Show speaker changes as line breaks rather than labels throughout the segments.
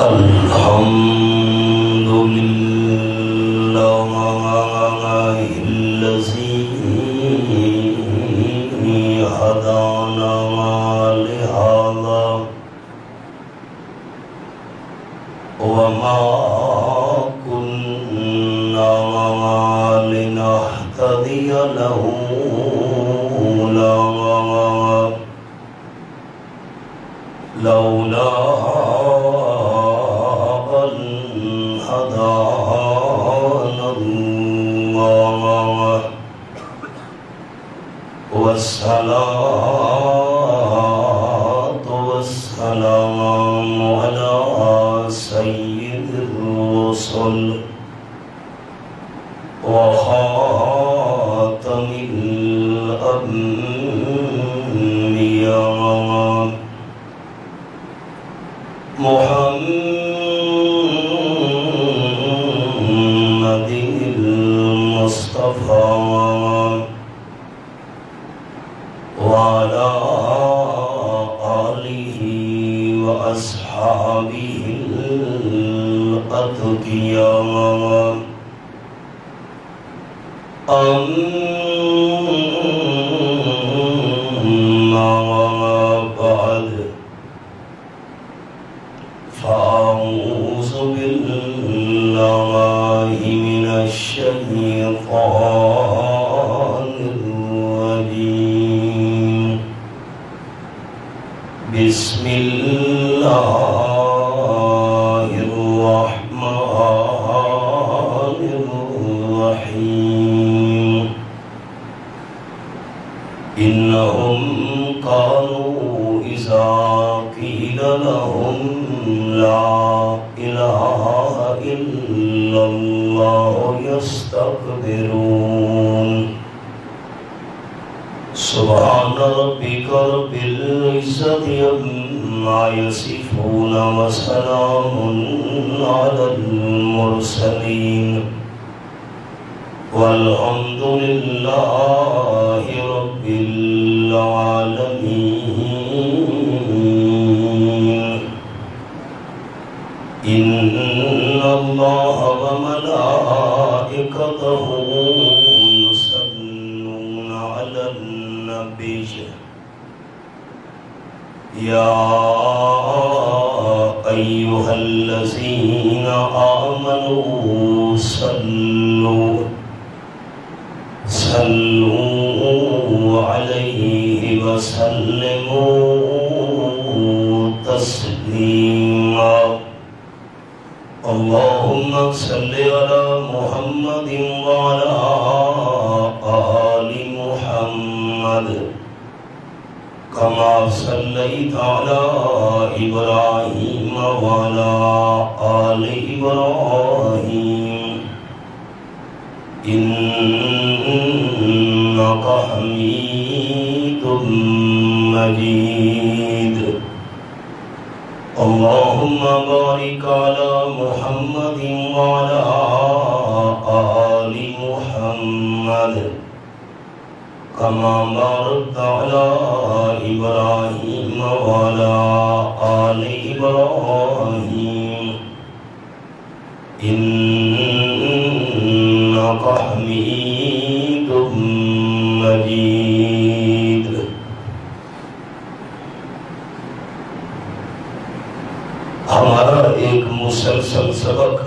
الحمد لله الذي هدانا لهذا وما كنا لنهتدي لولا أن هدانا الله والصلاة والسلام على سيد الرسل وخاتم الأنبياء محمد المصطفى وعلى آله وأصحابه الأتقياء أما بعد فأعوذ بالله من الشيطان الرجيم بسم الله الرحمن الرحيم إنهم كانوا إذا قيل لهم لا إله إلا الله يستكبرون سبحان ربك رب العزة عما يصفون وسلام على المرسلين والحمد لله رب العالمين إن الله وملائكته يصلون على النبي يا أيها الذين آمنوا صلوا عليه وسلموا تسليما اللهم صل على محمد وعلى آل محمد كما صليت على إبراهيم وعلى آل إبراهيم إنك حميد مجيد اللهم بارك على محمد وعلى آل محمد كما باركت على إبراهيم وعلى آل إبراهيم إنك حميد مجيد ہمارا ایک مسلسل سبق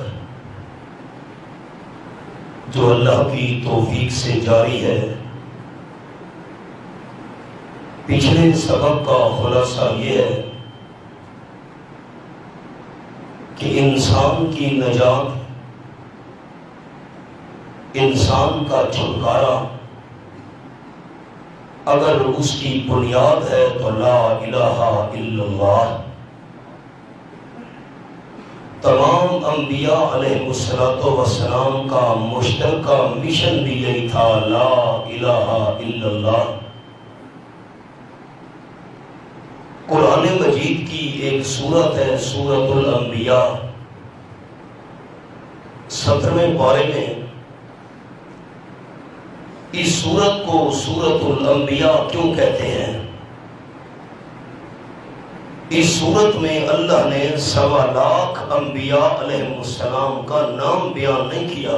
جو اللہ کی توفیق سے جاری ہے پچھلے سبق کا خلاصہ یہ ہے کہ انسان کی نجات انسان کا چھٹکارا اگر اس کی بنیاد ہے تو لا الہ الا اللہ تمام انبیاء علیہ السلام کا مشترکہ مشن بھی یہی تھا لا الہ الا اللہ قرآن مجید کی ایک سورت ہے سورۃ الانبیاء 17ویں پارے میں اس سورت کو سورۃ الانبیاء کیوں کہتے ہیں اس صورت میں اللہ نے 1.25 لاکھ انبیاء علیہ السلام کا نام بیان نہیں کیا۔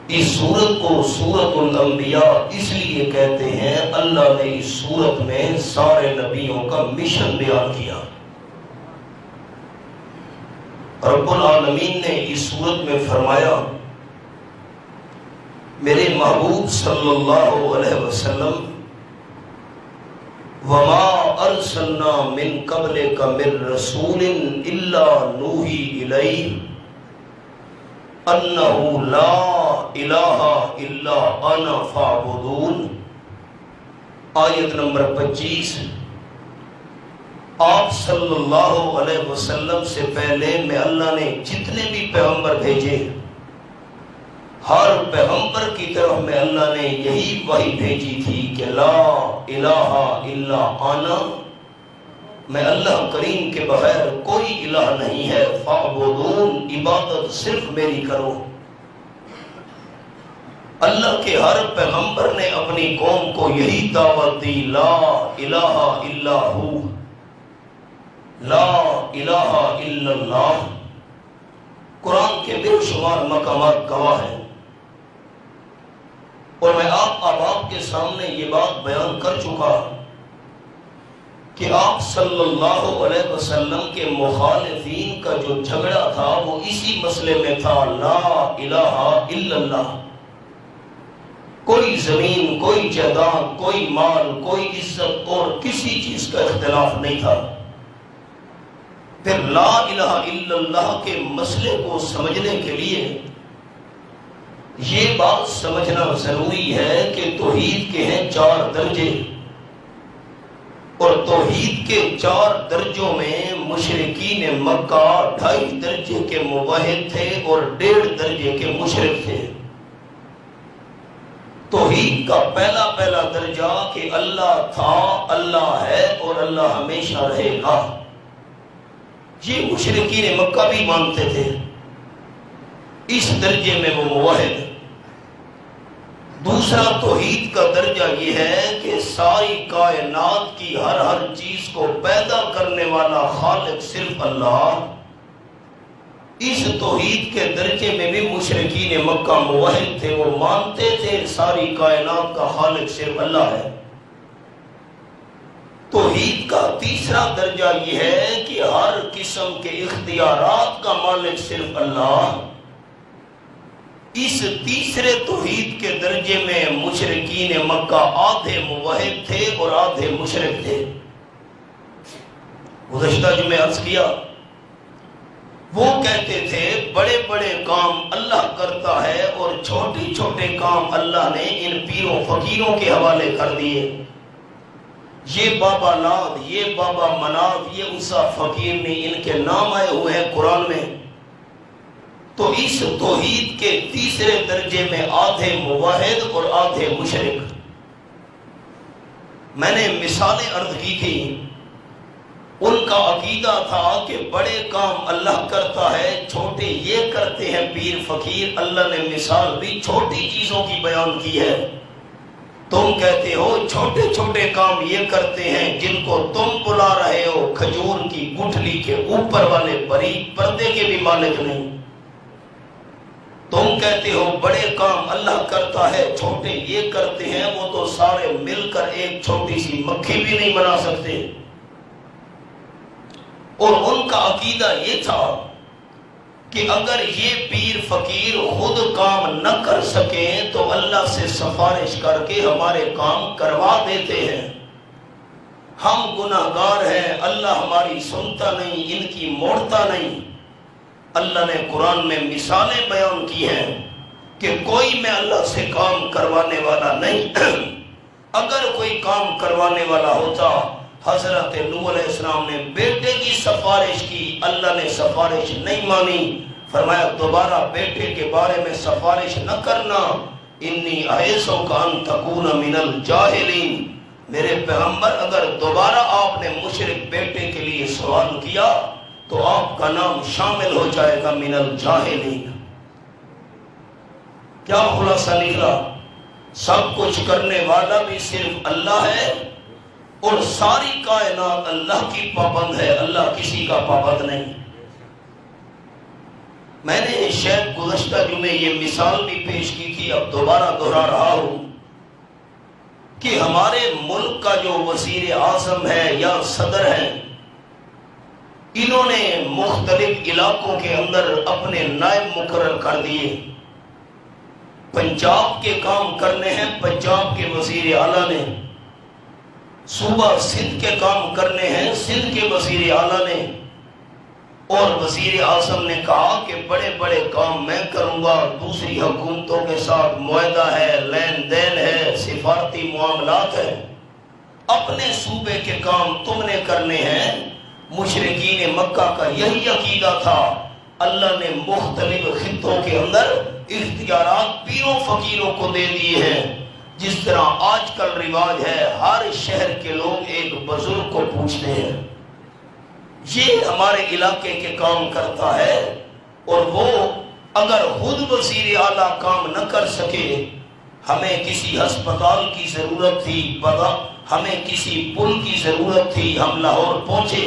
اس سورت کو سورت الانبیاء اس لیے کہتے ہیں، اللہ نے اس سورت میں سارے نبیوں کا مشن بیان کیا۔ رب العالمین نے اس سورت میں فرمایا، میرے محبوب صلی اللہ علیہ وسلم، وما ارسلنا من قبلک من رسول الا نوحی الیہ انہ لا الہ الا انا فاعبدون۔ آیت نمبر 25۔ آپ صلی اللہ علیہ وسلم سے پہلے میں اللہ نے جتنے بھی پیغمبر بھیجے، ہر پیغمبر کی طرف میں اللہ نے یہی وحی بھیجی تھی کہ لا الہ الا انا، میں اللہ کریم کے بغیر کوئی الہ نہیں ہے، فاعبدون، عبادت صرف میری کرو۔ اللہ کے ہر پیغمبر نے اپنی قوم کو یہی دعوت دی، لا الہ الا ہو، لا الہ الا اللہ۔ قرآن کے بے شمار مقامات گواہ ہیں، اور میں آپ کے سامنے یہ بات بیان کر چکا کہ آپ صلی اللہ علیہ وسلم کے مخالفین کا جو جھگڑا تھا وہ اسی مسئلے میں تھا، لا الہ الا اللہ۔ کوئی زمین، کوئی جائیداد، کوئی مال، کوئی عزت اور کسی چیز کا اختلاف نہیں تھا۔ پھر لا الہ الا اللہ کے مسئلے کو سمجھنے کے لیے یہ بات سمجھنا ضروری ہے کہ توحید کے ہیں 4 درجے، اور توحید کے 4 درجوں میں مشرکین مکہ 2.5 درجے کے موحد تھے اور 1.5 درجے کے مشرک تھے۔ توحید کا پہلا درجہ کہ اللہ تھا، اللہ ہے اور اللہ ہمیشہ رہے گا، یہ مشرکین مکہ بھی مانتے تھے۔ اس درجے میں وہ موحد۔ دوسرا توحید کا درجہ یہ ہے کہ ساری کائنات کی ہر چیز کو پیدا کرنے والا خالق صرف اللہ۔ اس توحید کے درجے میں بھی مشرکین مکہ موحد تھے، وہ مانتے تھے ساری کائنات کا خالق صرف اللہ ہے۔ توحید کا تیسرا درجہ یہ ہے کہ ہر قسم کے اختیارات کا مالک صرف اللہ۔ اس تیسرے توحید کے درجے میں مشرکین مکہ آدھے موحد تھے اور آدھے مشرک تھے۔ گزشتہ جمعے عرض کیا، وہ کہتے تھے بڑے بڑے کام اللہ کرتا ہے اور چھوٹے چھوٹے کام اللہ نے ان پیروں فقیروں کے حوالے کر دیے۔ یہ بابا لات، یہ بابا منات، یہ عزا فقیر نہیں، ان کے نام آئے ہوئے ہیں قرآن میں۔ تو اس توحید کے تیسرے درجے میں آدھے موحد اور آدھے مشرک۔ میں نے مثالیں عرض کی تھی، ان کا عقیدہ تھا کہ بڑے کام اللہ کرتا ہے، چھوٹے یہ کرتے ہیں پیر فقیر۔ اللہ نے مثال بھی چھوٹی چیزوں کی بیان کی ہے۔ تم کہتے ہو چھوٹے چھوٹے کام یہ کرتے ہیں جن کو تم بلا رہے ہو، کھجور کی گٹھلی کے اوپر والے باریک پردے کے بھی مالک نہیں۔ تم کہتے ہو بڑے کام اللہ کرتا ہے، چھوٹے یہ کرتے ہیں، وہ تو سارے مل کر ایک چھوٹی سی مکھی بھی نہیں بنا سکتے۔ اور ان کا عقیدہ یہ تھا کہ اگر یہ پیر فقیر خود کام نہ کر سکیں تو اللہ سے سفارش کر کے ہمارے کام کروا دیتے ہیں۔ ہم گناہگار ہیں، اللہ ہماری سنتا نہیں، ان کی موڑتا نہیں۔ اللہ نے قرآن میں مثالیں بیان کی ہیں کہ کوئی میں اللہ سے کام کروانے والا نہیں۔ اگر کوئی کام کروانے والا ہوتا، حضرت نوح علیہ السلام نے بیٹے کی سفارش کی، اللہ نے سفارش نہیں مانی، فرمایا دوبارہ بیٹے کے بارے میں سفارش نہ کرنا، انی اعیذک ان تکون من الجاہلین۔ میرے پیغمبر اگر دوبارہ آپ نے مشرک بیٹے کے لیے سوال کیا تو آپ کا نام شامل ہو جائے گا من الجاہلین۔ کیا خلاصہ نکلا؟ سب کچھ کرنے والا بھی صرف اللہ ہے، اور ساری کائنات اللہ کی پابند ہے، اللہ کسی کا پابند نہیں۔ میں نے شاید گزشتہ جمعے یہ مثال بھی پیش کی تھی، اب دوبارہ دہرا رہا ہوں کہ ہمارے ملک کا جو وزیر اعظم ہے یا صدر ہے، انہوں نے مختلف علاقوں کے اندر اپنے نائب مقرر کر دیے۔ پنجاب کے کام کرنے ہیں پنجاب کے وزیر اعلیٰ نے، صوبہ سندھ کے کام کرنے ہیں سندھ کے وزیر اعلیٰ نے، اور وزیر اعظم نے کہا کہ بڑے بڑے کام میں کروں گا، دوسری حکومتوں کے ساتھ معاہدہ ہے، لین دین ہے، سفارتی معاملات ہے، اپنے صوبے کے کام تم نے کرنے ہیں۔ مشرکین مکہ کا یہی عقیدہ تھا۔ اللہ نے مختلف خطوں کے اندر اختیارات پیروں فقیروں کو دے دیے ہیں۔ جس طرح آج کل رواج ہے، ہر شہر کے لوگ ایک بزرگ کو پوچھتے ہیں، یہ ہمارے علاقے کے کام کرتا ہے، اور وہ اگر خود وزیر اعلیٰ کام نہ کر سکے، ہمیں کسی ہسپتال کی ضرورت تھی، ہمیں کسی پل کی ضرورت تھی، ہم لاہور پہنچے،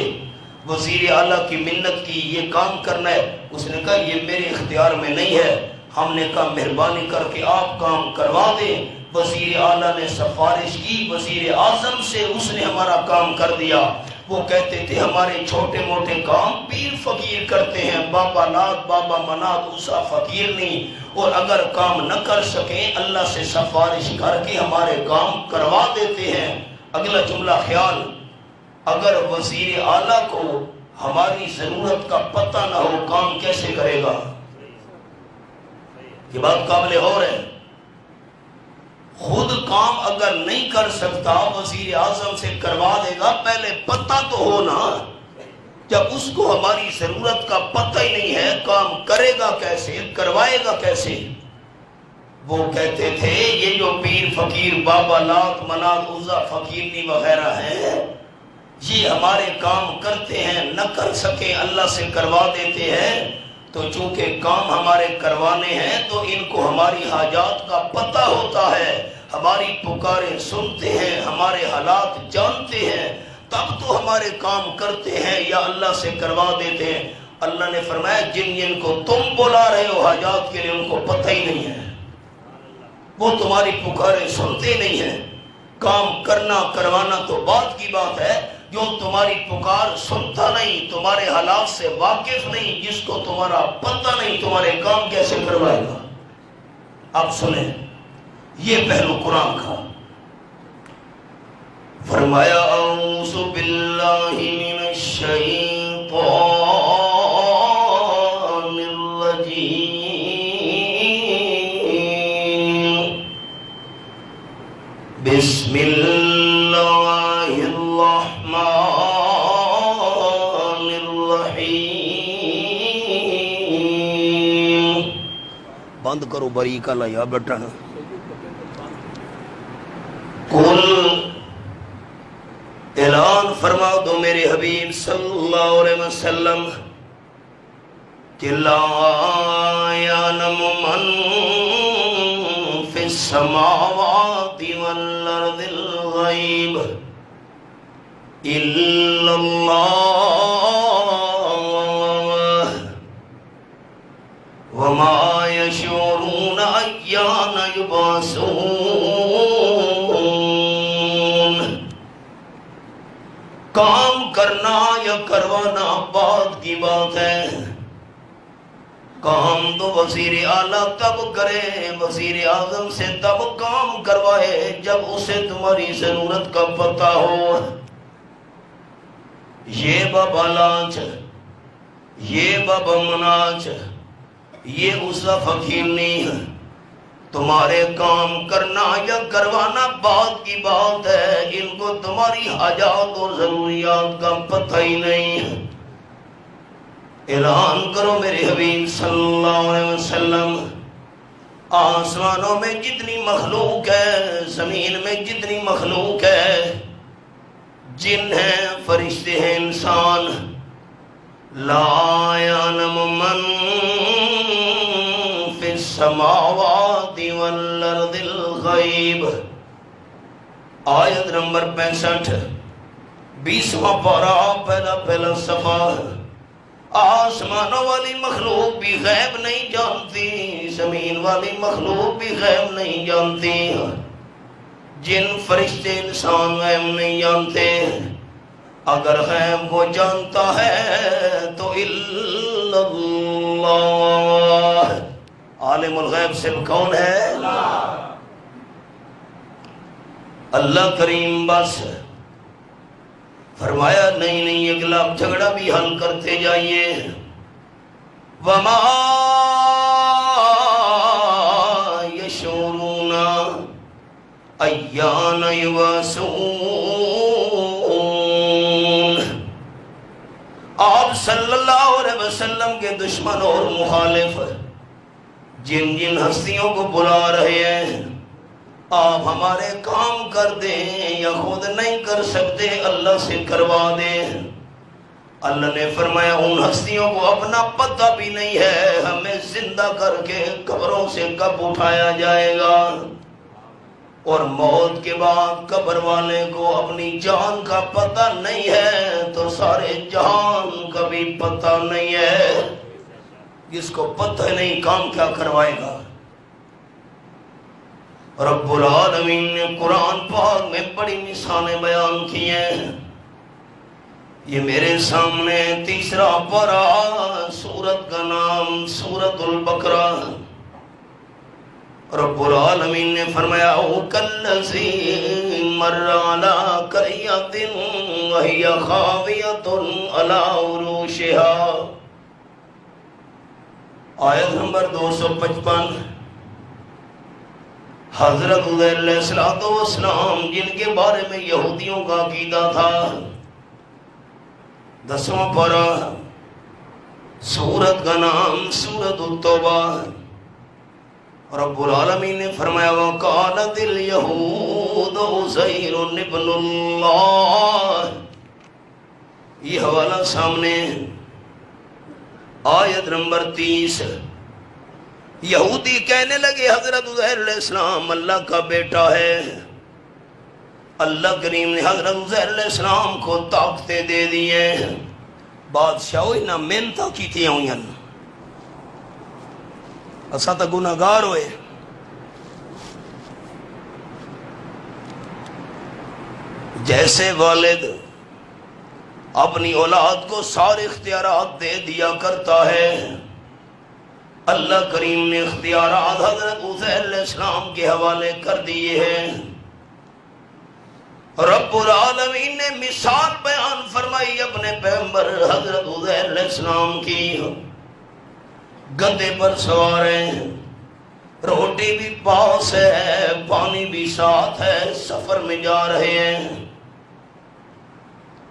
وزیر اعلیٰ کی منت کی یہ کام کرنا ہے، اس نے کہا یہ میرے اختیار میں نہیں ہے۔ ہم نے کہا مہربانی کر کے آپ کام کروا دیں۔ وزیر اعلیٰ نے سفارش کی، وزیر اعظم سے اس نے ہمارا کام کر دیا۔ وہ کہتے تھے ہمارے چھوٹے موٹے کام پیر فقیر کرتے ہیں، بابا لات بابا منات عیسیٰ فقیر نہیں، اور اگر کام نہ کر سکیں اللہ سے سفارش کر کے ہمارے کام کروا دیتے ہیں۔ اگلا جملہ خیال، اگر وزیر اعلیٰ کو ہماری ضرورت کا پتہ نہ ہو کام کیسے کرے گا؟ یہ بات قابل غور ہے۔ خود کام اگر نہیں کر سکتا وزیر اعظم سے کروا دے گا، پہلے پتہ تو ہو نا۔ جب اس کو ہماری ضرورت کا پتہ ہی نہیں ہے، کام کرے گا کیسے، کروائے گا کیسے؟ وہ کہتے تھے یہ جو پیر فقیر بابا لات منات عزا فقیرنی وغیرہ ہیں، یہ ہمارے کام کرتے ہیں، نہ کر سکے اللہ سے کروا دیتے ہیں۔ تو چونکہ کام ہمارے کروانے ہیں تو ان کو ہماری حاجات کا پتہ ہوتا ہے، ہماری پکاریں سنتے ہیں، ہمارے حالات جانتے ہیں، تب تو ہمارے کام کرتے ہیں یا اللہ سے کروا دیتے ہیں۔ اللہ نے فرمایا جن کو تم بلا رہے ہو حاجات کے لیے ان کو پتہ ہی نہیں ہے، وہ تمہاری پکاریں سنتے نہیں ہیں۔ کام کرنا کروانا تو بات کی بات ہے، جو تمہاری پکار سنتا نہیں، تمہارے حالات سے واقف نہیں، جس کو تمہارا پتہ نہیں، تمہارے کام کیسے کروائے گا؟ آپ سنیں یہ پہلو قرآن کا۔ فرمایا اعوذ باللہ من الشیطان الرجیم، بسم اللہ الرحمن الرحیم۔ بند کرو باریک اللہ یا بٹن۔ کل اعلان فرما دو میرے حبیب صلی اللہ علیہ وسلم کہ لا یعلم من فی السماوات والارض الغیب الا اللہ وما یشعرون ایان یبعثون۔ کام کرنا یا کروانا بات کی بات ہے، کام تو وزیر اعلیٰ تب کرے، وزیر اعظم سے تب کام کروائے جب اسے تمہاری ضرورت کا پتہ ہو۔ یہ بابا لانچ، یہ بابا مناچ، یہ عزا فقیر نہیں، تمہارے کام کرنا یا کروانا بات کی بات ہے، ان کو تمہاری حاجات اور ضروریات کا پتہ ہی نہیں۔ اعلان کرو میرے حبیب صلی اللہ علیہ وسلم، آسمانوں میں جتنی مخلوق ہے، زمین میں جتنی مخلوق ہے، جن ہیں فرشتے ہیں انسان، لا یعلم من فی السماوات والارض الغیب۔ آیت نمبر 65 20واں پارہ پہلا صفحہ۔ آسمانوں والی مخلوق بھی غیب نہیں جانتی، زمین والی مخلوق بھی غیب نہیں جانتی، جن فرشتے انسان غیب نہیں جانتے۔ اگر غیب کو جانتا ہے تو الا اللہ، عالم الغیب صرف کون ہے؟ اللہ کریم۔ بس فرمایا نہیں اگلا جھگڑا بھی حل کرتے جائیے۔ وما یشعرون ایان یبعثون۔ آپ صلی اللہ علیہ وسلم کے دشمن اور مخالف جن جن ہستیوں کو بلا رہے ہیں، آپ ہمارے کام کر دیں یا خود نہیں کر سکتے اللہ سے کروا دیں۔ اللہ نے فرمایا ان ہستیوں کو اپنا پتہ بھی نہیں ہے ہمیں زندہ کر کے قبروں سے کب اٹھایا جائے گا، اور موت کے بعد قبر والے کو اپنی جان کا پتہ نہیں ہے تو سارے جہان کا بھی پتہ نہیں ہے۔ جس کو پتہ نہیں کام کیا کروائے گا۔ رب العالمین نے قرآن پاک میں بڑی مثالیں بیان کی ہیں۔ یہ میرے سامنے تیسرا پارہ، سورت کا نام سورت البقرہ۔ رب العالمین نے فرمایا کالذی مر علی قریۃ وہی خاویۃ علی عروشہا۔ آیت نمبر 255۔ حضرت عزیر علیہ السلام جن کے بارے میں یہودیوں کا عقیدہ تھا، 10واں پارہ، سورت کا نام سورت التوبہ۔ رب العالمین نے فرمایا وقالت الیہود عزیر ابن اللہ۔ یہ حوالہ سامنے، آیت نمبر 30۔ یہودی کہنے لگے حضرت عزیر علیہ السلام اللہ کا بیٹا ہے۔ اللہ کریم نے حضرت عزیر علیہ السلام کو طاقتیں دے دی ہیں۔ بادشاہ ہوئی نہ محنتاں کیتیاں ہوئی ہیں، اساں تا گناہگار ہوئے۔ جیسے والد اپنی اولاد کو سارے اختیارات دے دیا کرتا ہے، اللہ کریم نے اختیارات حضرت عزیر علیہ السلام کے حوالے کر دیے ہیں۔ رب العالمین نے مثال بیان فرمائی اپنے پیغمبر حضرت عزیر علیہ السلام کی۔ گدھے پر سوار ہیں، روٹی بھی پاس ہے، پانی بھی ساتھ ہے، سفر میں جا رہے ہیں۔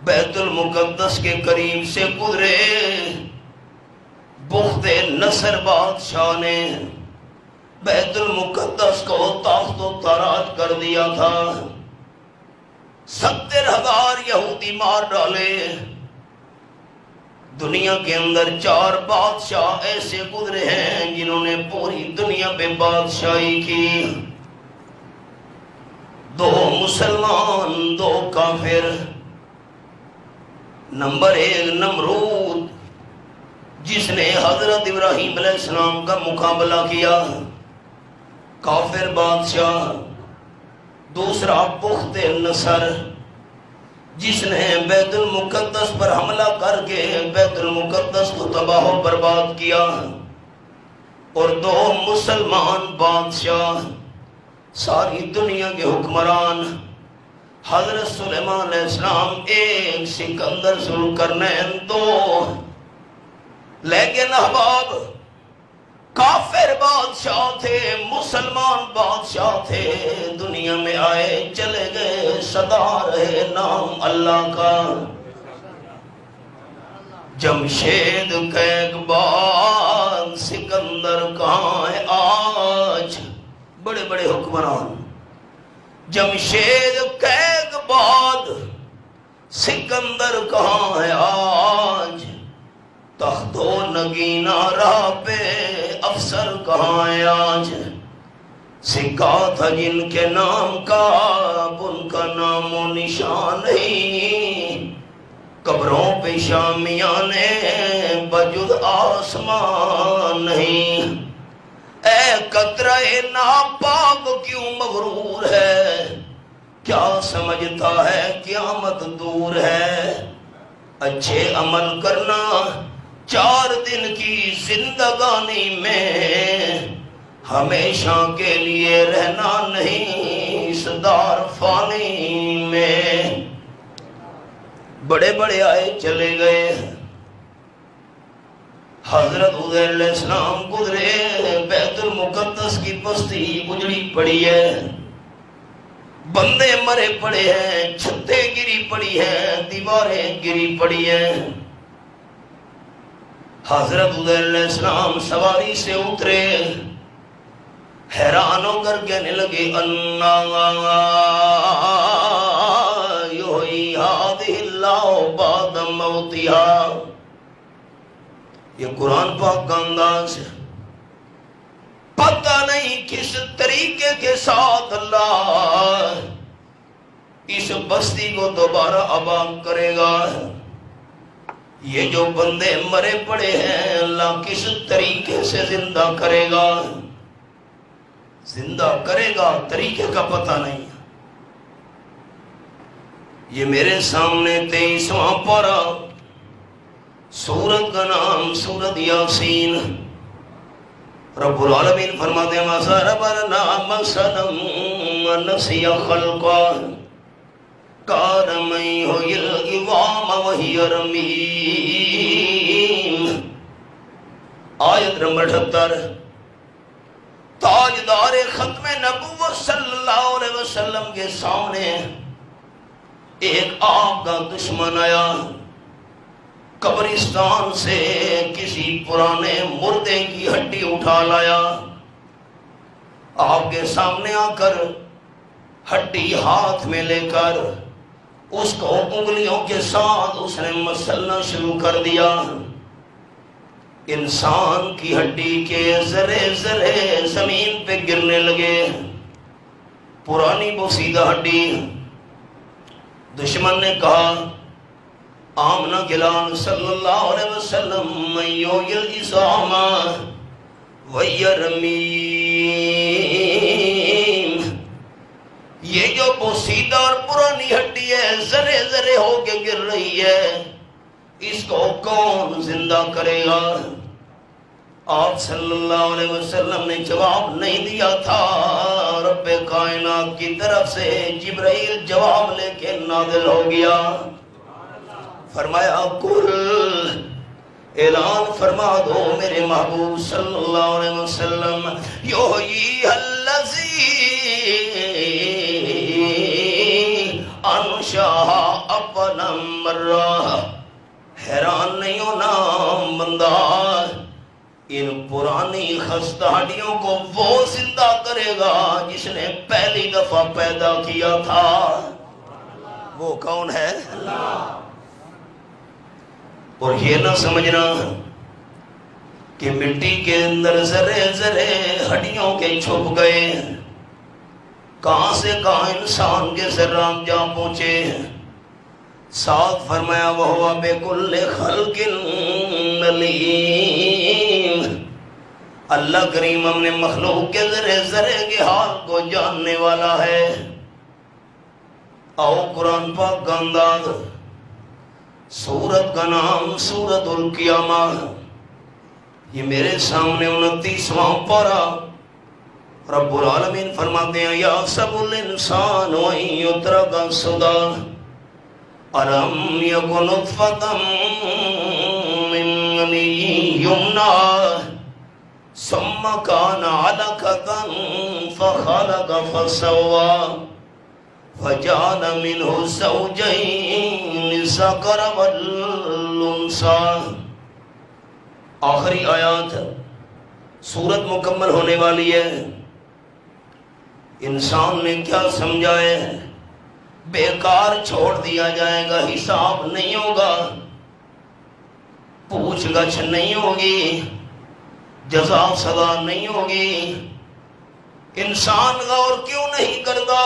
بیت المقدس کے قریب سے گزرے، بخت نصر بادشاہ نے بیت المقدس کو تاخت و تاراج کر دیا تھا۔ 70,000 یہودی مار ڈالے۔ دنیا کے اندر 4 بادشاہ ایسے گزرے ہیں جنہوں نے پوری دنیا پہ بادشاہی کی، 2 مسلمان 2 کافر۔ نمبر 1 نمرود، جس نے حضرت ابراہیم علیہ السلام کا مقابلہ کیا، کافر بادشاہ۔ دوسرا بخت نصر، جس نے بیت المقدس پر حملہ کر کے بیت المقدس کو تباہ و برباد کیا۔ اور 2 مسلمان بادشاہ، ساری دنیا کے حکمران، حضرت سلیمان علیہ السلام 1، سکندر ذوالقرنین 2۔ لیکن احباب کافر بادشاہ تھے، مسلمان بادشاہ تھے، دنیا میں آئے چلے گئے، سدا رہے نام اللہ کا۔ جمشید کیقباد سکندر کہاں ہے آج؟ بڑے بڑے حکمران، جمشید کیقباد سکندر کہاں ہے آج؟ تخت و نگینہ راہ پہ افسر کہاں ہے آج؟ سکہ تھا جن کے نام کا، اب ان کا نام و نشان نہیں۔ قبروں پہ شامیانے بجد آسمان نہیں، اے قطرہ ناپاک کیوں مغرور ہے، کیا سمجھتا ہے قیامت دور ہے، اچھے عمل کرنا 4 دن کی زندگانی میں، ہمیشہ کے لیے رہنا نہیں اس دار فانی میں۔ بڑے بڑے آئے چلے گئے، حضرت عزیر علیہ السلام گزرے، بیت المقدس کی بستی اجڑی پڑی ہے، بندے مرے پڑے ہیں، چھتیں گری پڑی ہیں، دیواریں گری پڑی ہیں۔ حضرت عزیر علیہ السلام سواری سے اترے، حیران ہو کر کہنے لگے انا یحیی ہذہ اللہ بعد موتہا۔ یہ قرآن پاک کا انداز ہے، پتہ نہیں کس طریقے کے ساتھ اللہ اس بستی کو دوبارہ آباد کرے گا۔ یہ جو بندے مرے پڑے ہیں اللہ کس طریقے سے زندہ کرے گا، زندہ کرے گا، طریقے کا پتہ نہیں۔ یہ میرے سامنے 23واں پارہ، سورت کا نام سورت یاسین۔ رب العالمین فرماتے ہیں وَضَرَبْنَا مَثَلًا وَنَسِیَ خَلْقَهُ قَالَ مَنْ يُحْيِي الْعِظَامَ وَهِيَ رَمِيمٌ۔ آیت نمبر 78۔ تاجدار ختم نبوت صلی اللہ علیہ وسلم کے سامنے ایک آپ کا دشمن آیا، قبرستان سے کسی پرانے مردے کی ہڈی اٹھا لایا، آپ کے سامنے آ کر ہڈی ہاتھ میں لے کر اس کو انگلیوں کے ساتھ اس نے مسلنا شروع کر دیا۔ انسان کی ہڈی کے ذرے ذرے زمین پہ گرنے لگے، پرانی بوسیدہ ہڈی۔ دشمن نے کہا آمنہ کے لال صلی اللہ علیہ وسلم من یحیی العظام وہی رمیم، یہ جو بوسیدہ اور پرانی ہڈی ہے ذرے ذرے ہو کے گر رہی ہے، اس کو کون زندہ کرے گا؟ آپ صلی اللہ علیہ وسلم نے جواب نہیں دیا تھا، رب کائنات کی طرف سے جبرائیل جواب لے کے نازل ہو گیا۔ فرمایا کل اعلان فرما دو میرے محبوب صلی اللہ علیہ وسلم، یحیی الذی انشأہا اول مرہ۔ حیران نہیں ہونا بندہ، ان پرانی خستہ ہڈیوں کو وہ زندہ کرے گا جس نے پہلی دفعہ پیدا کیا تھا۔ وہ کون ہے؟ اللہ۔ اور یہ نہ سمجھنا کہ مٹی کے اندر ذرے ذرے ہڈیوں کے چھپ گئے، کہاں سے کہاں انسان کے ذرات جا پہنچے۔ ساتھ فرمایا وَهُوَ بِكُلِّ خَلْقٍ عَلِيمٌ۔ اللہ کریم ہم نے مخلوق کے ذرے ذرے کے حال کو جاننے والا ہے۔ آؤ قرآن پاک کا انداز، سورت کا نام سورت القیامہ۔ یہ میرے سامنے 29واں پارہ، رب العالمین فرماتے ہیں یحسب الانسان ان یترک سدی الم یک نطفۃ من منی یمنی ثم کان علقۃ فخلق فسوی فجعل منہ الزوجین الذکر والانثی۔ آخری آیات، سورت مکمل ہونے والی ہے۔ انسان نے کیا سمجھا ہے؟ بیکار چھوڑ دیا جائے گا، حساب نہیں ہوگا، پوچھ گچھ نہیں ہوگی، جزا سزا نہیں ہوگی۔ انسان غور کیوں نہیں کرتا؟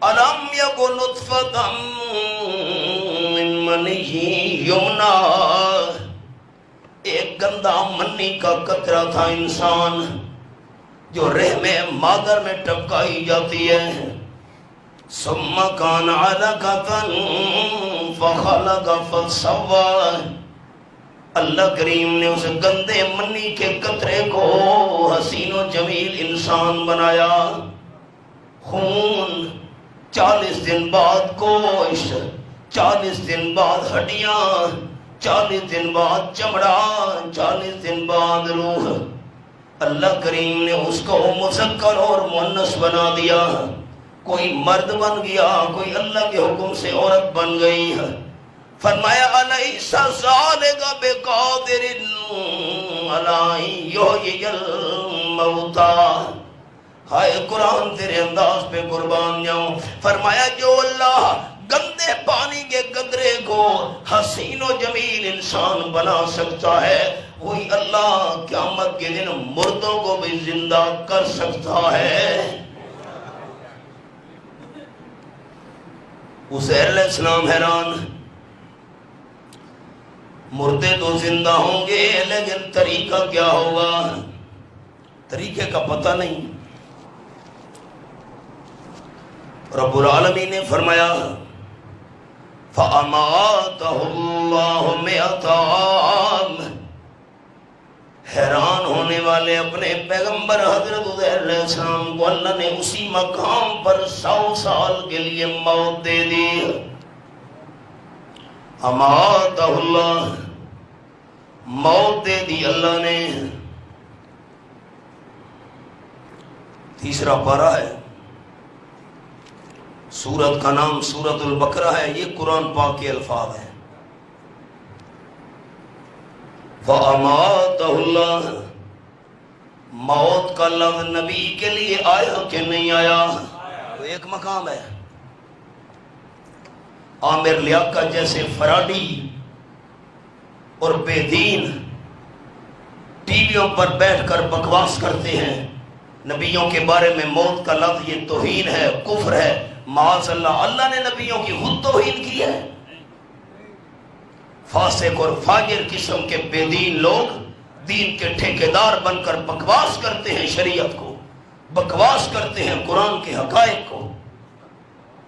الم یک نطفۃ من منی یمنا، ایک گندا منی کا قطرہ تھا انسان جو رحم مادر میں ٹپکائی جاتی ہے. ثم کان علقۃ فخلق فسوى، اللہ کریم نے اس گندے منی کے قطرے کو حسین و جمیل انسان بنایا. خون، 40 دن بعد گوشت، 40 دن بعد ہڈیاں، 40 دن بعد چمڑا، 40 دن بعد روح. اللہ کریم نے اس کو مذکر اور مؤنث بنا دیا. کوئی مرد بن گیا، کوئی اللہ کے حکم سے عورت بن گئی. فرمایا الیس ذالک بقادر علی یحیی الموتی. ہائے قرآن تیرے انداز پہ قربان جاؤں. فرمایا جو اللہ گندے پانی کے قطرے کو حسین و جمیل انسان بنا سکتا ہے، وہی اللہ قیامت کے دن مردوں کو بھی زندہ کر سکتا ہے. عزیر علیہ السلام حیران، مردے تو زندہ ہوں گے لیکن طریقہ کیا ہوگا؟ طریقے کا پتہ نہیں. رب العالمین نے فرمایا فَأَمَاتَهُ اللَّهُ مِئَةَ عَامٍ. حیران ہونے والے اپنے پیغمبر حضرت عزیر علیہ السلام کو اللہ نے اسی مقام پر 100 سال کے لیے موت دے دی. اماتہ اللہ، موت دے دی اللہ نے. تیسرا پارہ ہے، سورت کا نام سورت البقرہ ہے. یہ قرآن پاک کے الفاظ ہیں. وَأَمَاتَهُ اللَّهُ، موت کا لفظ نبی کے لیے آیا کہ نہیں آیا؟ تو ایک مقام ہے. عامر لیاقت جیسے فراڈی اور بے دین ٹی ویوں پر بیٹھ کر بکواس کرتے ہیں نبیوں کے بارے میں. موت کا لفظ یہ توہین ہے، کفر ہے. معاذ اللہ، اللہ نے نبیوں کی خود توہین کی ہے. فاسق اور فاجر قسم کے بے دین لوگ دین کے ٹھیکیدار بن کر بکواس کرتے ہیں، شریعت کو بکواس کرتے ہیں، قرآن کے حقائق کو.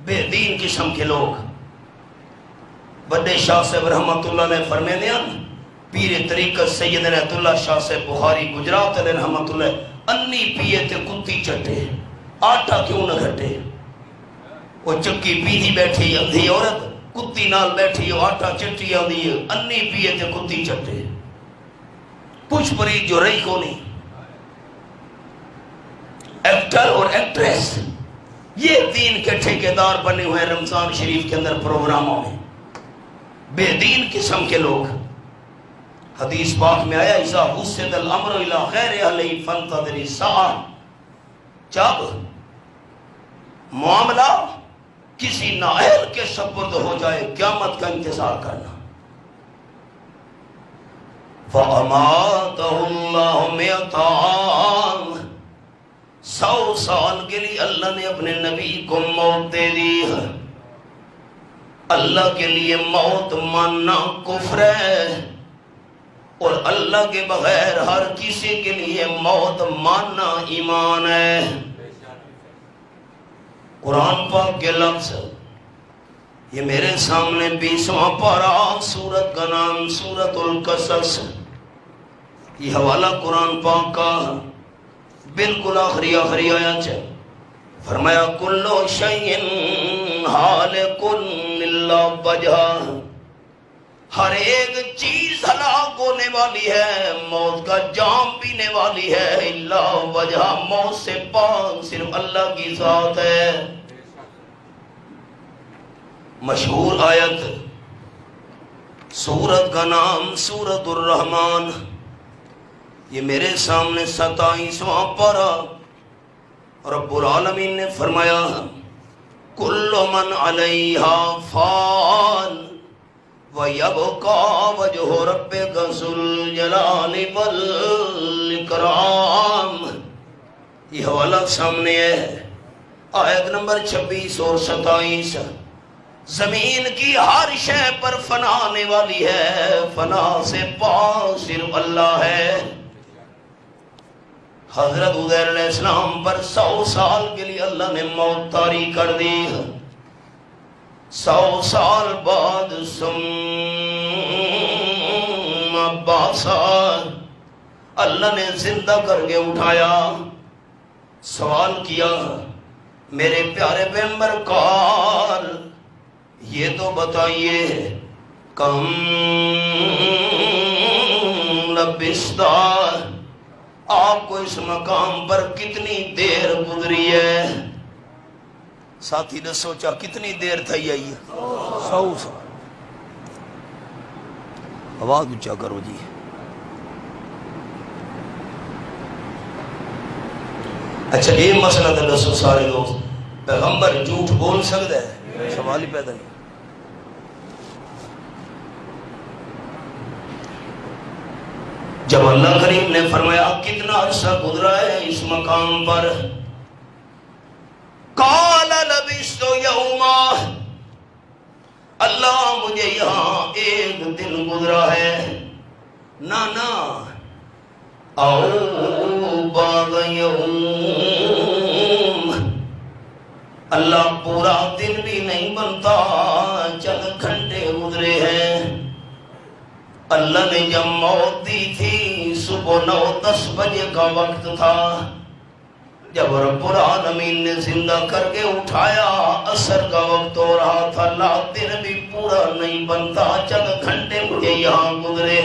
بے دین قسم کے لوگ. بڑے شاہ صاحب رحمت اللہ نے فرمائے دیا، پیر طریقت سید رحمت اللہ شاہ صاحب بخاری گجرات علیہ رحمت اللہ، انی پیے تے کتی چٹے، آٹا کیوں نہ گھٹے. وہ چکی پیدھی بیٹھی اندھی عورت کتی نال بیٹھی آٹا چٹی آدھی ہے، انی پیے تے کتی چٹے. پوچھ پری جو رہی کو نہیں. ایکٹر اور ایکٹریس یہ دین کے ٹھیکیدار بنے ہوئے رمضان شریف کے اندر پروگراموں میں. بے دین قسم کے لوگ. حدیث پاک میں آیا اذا حسد الامر الى غیر اہلہ فانتظر الساعہ، جب معاملہ کسی نااہل کے سپرد ہو جائے قیامت کا انتظار کرنا. فَأَمَاتَهُ اللَّهُ مِئَةَ عَامٍ، 100 سال کے لیے اللہ نے اپنے نبی کو موت دے دی. اللہ کے لیے موت ماننا کفر ہے، اور اللہ کے بغیر ہر کسی کے لیے موت ماننا ایمان ہے. قرآن پاک کے لفظ یہ میرے سامنے 20واں پارہ، سورت کا نام سورت القصص. یہ حوالہ قرآن پاک کا بالکل آخری آیات ہے. فرمایا کل شیء ہالک الا وجہہ، ہر ایک چیز ہلاک ہونے والی ہے، موت کا جام پینے والی ہے. الا وجہ، موت سے پاک صرف اللہ کی ذات ہے. مشہور آیت، سورت کا نام سورت الرحمن. یہ میرے سامنے 27واں پارہ. رب العالمین نے فرمایا کل من علیہا فان وَيَبْقَى وَجْهُ رَبِّكَ ذُو الْجَلَالِ وَالْإِكْرَامِ. یہ حوالہ سامنے ہے، آیت نمبر 26 اور 27. زمین کی ہر شے پر فنا آنے والی ہے، فنا سے پاک صرف اللہ ہے۔ حضرت عزیر علیہ السلام پر 100 سال کے لیے اللہ نے موت طاری کر دی۔ 100 سال بعد اللہ نے زندہ کر کے اٹھایا۔ سوال کیا میرے پیارے پیغمبر قال یہ تو بتائیے کم لبستا، آپ کو اس مقام پر کتنی دیر گزری ہے؟ ساتھی نے سوچا کتنی دیر تھا یہی؟ 100 سال۔ آواز اونچا کرو جی۔ اچھا یہ مسئلہ تو دسو سارے دوست، پیغمبر جھوٹ بول سکتا ہے؟ سوال ہی پیدا نہیں۔ جب اللہ کریم نے فرمایا کتنا عرصہ گزرا ہے اس مقام پر، قال لبثت یوما، اللہ مجھے یہاں ایک دن گزرا ہے، نا او بعض یوم، اللہ پورا دن بھی نہیں بنتا، چند گھنٹے گزرے ہیں۔ اللہ نے جب موت دی تھی صبح 9-10 بجے کا وقت تھا، جب رب العالمین نے زندہ کر کے اٹھایا عصر کا وقت ہو رہا تھا، اللہ دن بھی پورا نہیں بنتا، چند گھنٹے مجھے یہاں گزرے۔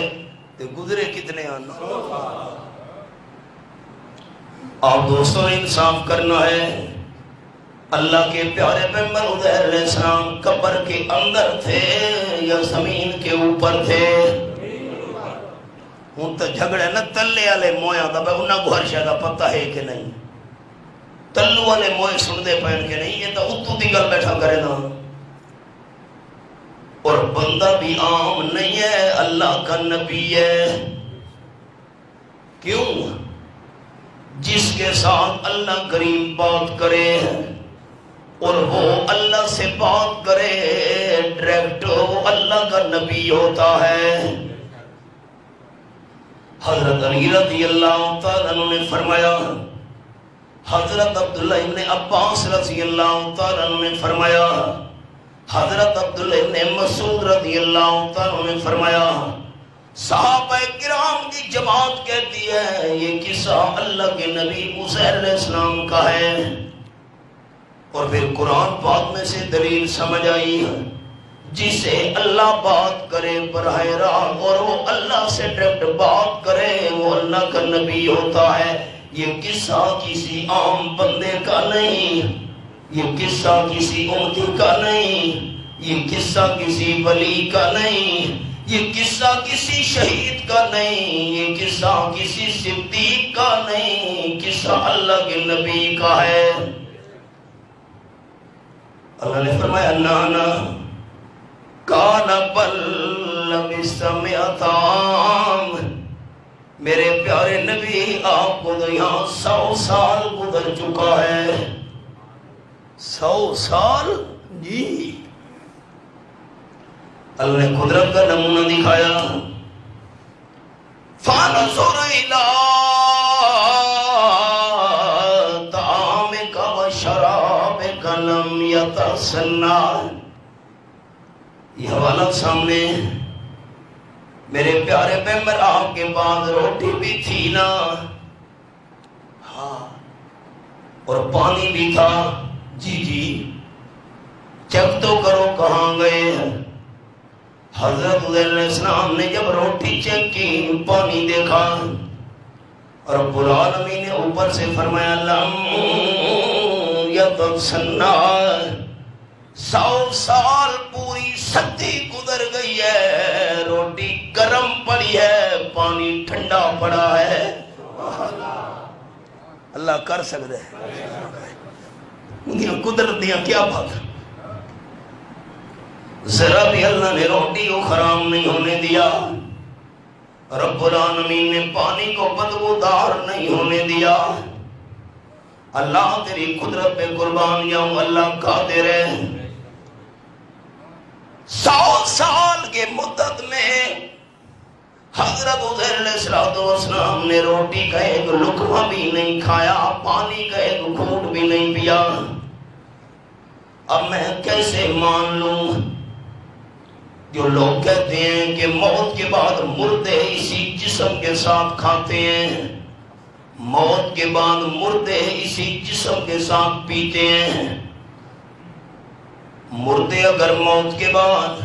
تو گزرے کتنے آنا؟ آپ دوستوں نے انصاف کرنا ہے۔ اللہ کے پیارے پیغمبر عزیر علیہ السلام قبر کے اندر تھے یا زمین کے اوپر تھے؟ ہوں تو جھگڑے نہ تلے والے مویا دا بھائی انہاں کو ہر شے دا پتہ ہے کہ نہیں، تلو والے موئے سن دے پہن کے نہیں، یہ تو اتو دی گل بیٹھا کرے نا۔ اور بندہ بھی عام نہیں ہے، اللہ کا نبی ہے۔ کیوں؟ جس کے ساتھ اللہ کریم بات کرے اور وہ اللہ سے بات کرے ڈائریکٹ، وہ اللہ کا نبی ہوتا ہے۔ حضرت علی رضی اللہ تعالیٰ عنہ نے فرمایا، حضرت عبداللہ ابن عباس رضی اللہ تعالیٰ عنہ نے فرمایا، حضرت عبداللہ ابن مسعود رضی اللہ تعالیٰ عنہ نے فرمایا، صحابہ کرام کی جماعت کہتی ہے یہ قصہ اللہ کے نبی عزیر علیہ السلام کا ہے۔ اور پھر قرآن پاک میں سے دلیل سمجھ آئی، جسے اللہ بات کرے براہ راست اور وہ اللہ سے ڈائریکٹ بات کرے وہ اللہ کا نبی ہوتا ہے۔ یہ قصہ کسی عام بندے کا نہیں، یہ قصہ کسی امتی کا نہیں، یہ قصہ کسی ولی کا نہیں، یہ قصہ کسی شہید کا نہیں، یہ قصہ کسی صدیق کا نہیں، قصہ اللہ کے نبی کا ہے۔ اللہ نے فرمایا نانا کان بل لبثت مئۃ عام، میرے پیارے نبی آپ کو تو یہاں 100 سال گزر چکا ہے۔ 100 سال جی۔ اللہ نے قدرت کا نمونہ دکھایا، فَانْظُرْ إِلَىٰ طَعَامِكَ وَشَرَابِكَ لَمْ يَتَسَنَّىٰ۔ یہ حوالہ سامنے، میرے پیارے پیغمبر آپ کے بعد روٹی بھی تھی نا، ہاں، اور پانی بھی تھا، جی چیک تو کرو کہاں گئے ہیں۔ حضرت علیہ السلام نے جب روٹی چیک کی پانی دیکھا، رب العالمین نے اوپر سے فرمایا لم یتسنّیٰ، 100 سال پوری صدی گزر گئی ہے، روٹی گرم پڑی ہے، پانی ٹھنڈا پڑا ہے۔ اللہ کر سکتا ہے، انہیں قدرت دیا کیا بات، ذرا بھی اللہ نے روٹی کو خراب نہیں ہونے دیا، رب العالمین نے پانی کو بدبودار نہیں ہونے دیا۔ اللہ تیری قدرت پہ قربان جاؤں، اللہ قادر ہے۔ 100 سال کے مدت میں حضرت عزیر علیہ السلام نے روٹی کا ایک لقمہ بھی نہیں کھایا، پانی کا ایک گھونٹ بھی نہیں پیا۔ اب میں کیسے مان لوں؟ جو لوگ کہتے ہیں کہ موت کے بعد مردے اسی جسم کے ساتھ کھاتے ہیں، موت کے بعد مردے اسی جسم کے ساتھ پیتے ہیں، مردے اگر موت کے بعد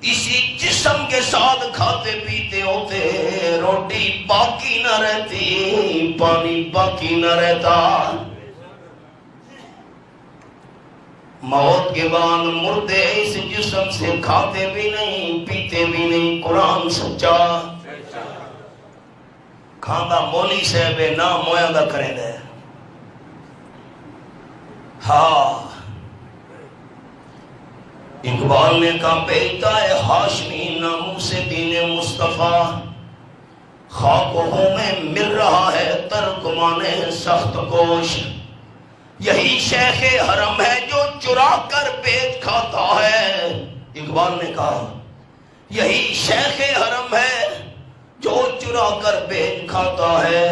اسی جسم کے ساتھ کھاتے پیتے ہوتے، روٹی باقی نہ رہتی، پانی باقی نہ رہتا۔ موت کے بعد مردے اس جسم سے کھاتے بھی نہیں، پیتے بھی نہیں۔ قرآن سچا کھانا مولی صاحب نام مویا دا کریں دے۔ ہاں اقبال نے کہا بیٹا ہے ہاشمی ناموس دین مصطفیٰ، خاک ہوں میں مل رہا ہے ترکمان سخت کوش۔ یہی شیخ حرم ہے جو چرا کر بیچ کھاتا ہے۔ اقبال نے کہا یہی شیخ حرم ہے جو چرا کر بیچ کھاتا ہے،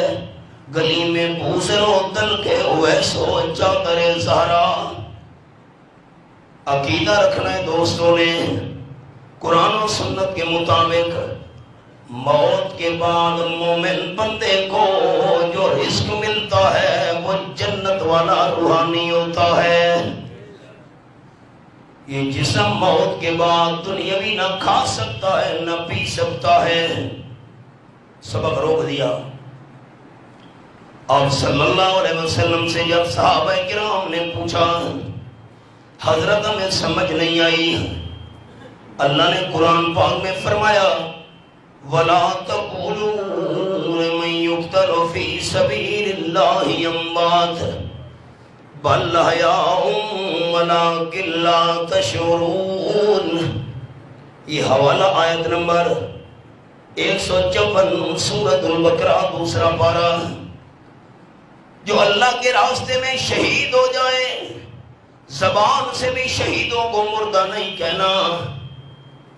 گلی میں بوسروں دل کے ہوئے سو چادر زہرا۔ عقیدہ رکھنا ہے دوستوں نے قرآن و سنت کے مطابق، موت کے بعد مومن بندے کو جو رزق ملتا ہے وہ جنت والا روحانی ہوتا ہے۔ یہ جسم موت کے بعد دنیاوی نہ کھا سکتا ہے نہ پی سکتا ہے۔ سبق روک دیا۔ آپ صلی اللہ علیہ وسلم سے جب صحابہ کرام نے پوچھا حضرت ہمیں سمجھ نہیں آئی، اللہ نے قرآن پاک میں فرمایا وَلَا تَقُولُوا لِمَن يُقْتَلُ فِي سَبِيلِ اللَّهِ أَمْوَاتٌ بَلْ أَحْيَاءٌ وَلَٰكِن لَّا تَشْعُرُونَ۔ یہ حوالہ آیت نمبر 154 سورۃ البقرہ دوسرا پارہ۔ جو اللہ کے راستے میں شہید ہو جائے، زبان سے بھی شہیدوں کو مردہ نہیں کہنا،